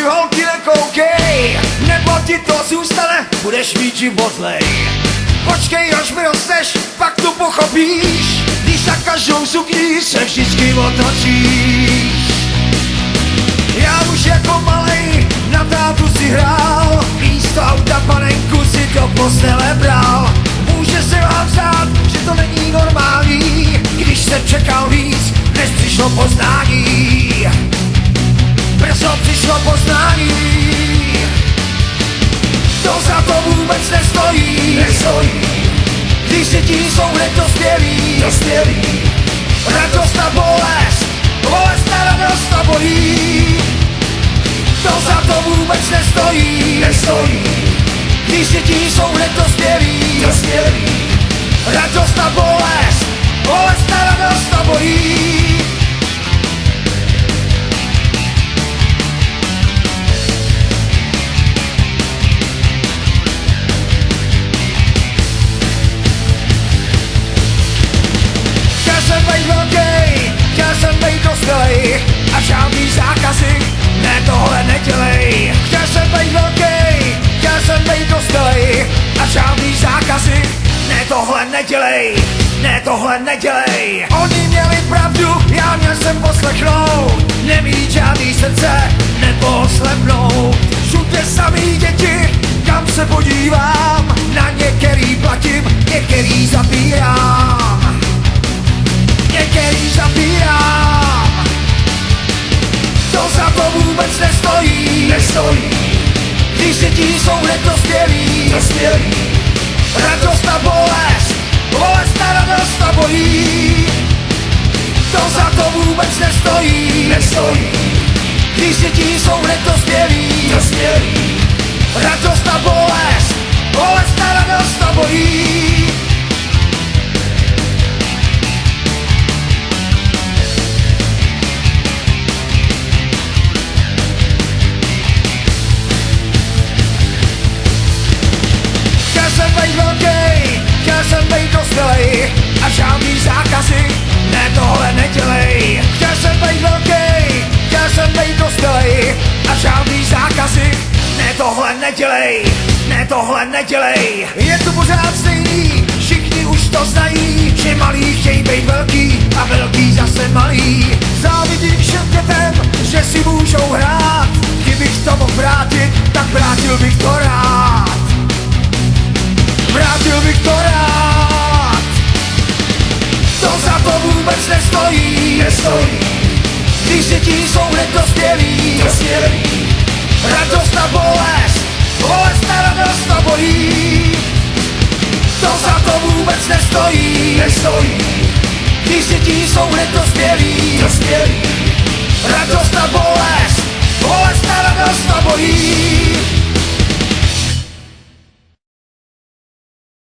ty holky nekoukej, nebo ti to zůstane, budeš mít život zlej. Počkej, až mi rosteš, pak to pochopíš, když za každou sukní se vždycky otočíš. Já už jako malej na tátu si hrál, místo auta panenku si do postele bral. Může se vám zdát, že to není normální, když se čekal víc, než přišlo poznání. Brzo přišlo poznání, to za to vůbec nestojí. Když děti jsou hned dospělí, radost a bolest, bolest a radost a bolí. To za to vůbec nestojí. Když děti jsou hned dospělí, radost a bolest, bolest a radost a bolí. Chtěl jsem bejt dospělej a žádný zákazy, ne tohle nedělej. Chtěl jsem bejt velký, chtěl jsem bejt dospělej a žádný zákazy, ne tohle nedělej, ne tohle nedělej. Oni měli pravdu, já měl jsem poslechnout, nemít žádný srdce, nebo slepnout. Všude samý děti, kam se podívám, na některý platím, některý zapírám. Některý zapírám, to za to vůbec nestojí. Když děti jsou hned dospělí, radost a bolest, bolest a radost a bolí. To za to vůbec nestojí. Když děti jsou hned dospělí, radost a bolest, bolest a radost a bolí. Chtěl jsem bejt dospělej a žádný zákazy, ne tohle nedělej. Chtěl jsem bejt velký, chtěl jsem bejt dospělej a žádný zákazy, ne tohle nedělej, ne tohle nedělej. Je to pořád stejný, všichni už to znají, že malí chtějí bejt velký a velký zase malý. Závidím všem dětem, že si můžou hrát, kdybych to mohl vrátit, tak vrátil bych to rád. Vrátil bych to rád, to za to vůbec nestojí. Když děti jsou hned dospělí, radost a bolest, bolest a radost a bolí. To za to vůbec nestojí. Když děti jsou hned dospělí, radost a bolest,